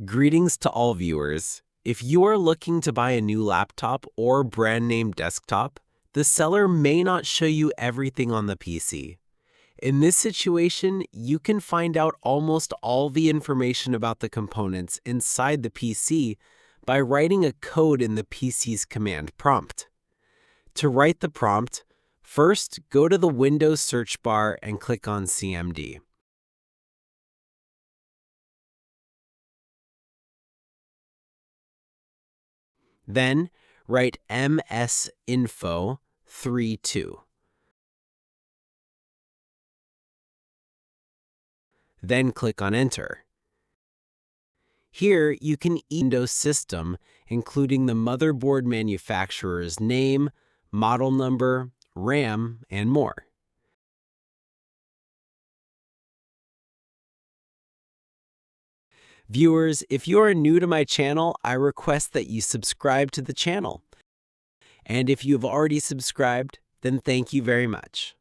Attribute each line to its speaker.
Speaker 1: Greetings to all viewers. If you are looking to buy a new laptop or brand name desktop, the seller may not show you everything on the PC. In this situation, you can find out almost all the information about the components inside the PC by writing a code in the PC's command prompt. To write the prompt, first go to the Windows search bar and click on CMD. Then write msinfo32. Then click on Enter. Here you can Windows system, including the motherboard manufacturer's name, model number, RAM, and more. Viewers, if you are new to my channel, I request that you subscribe to the channel. And if you have already subscribed, then thank you very much.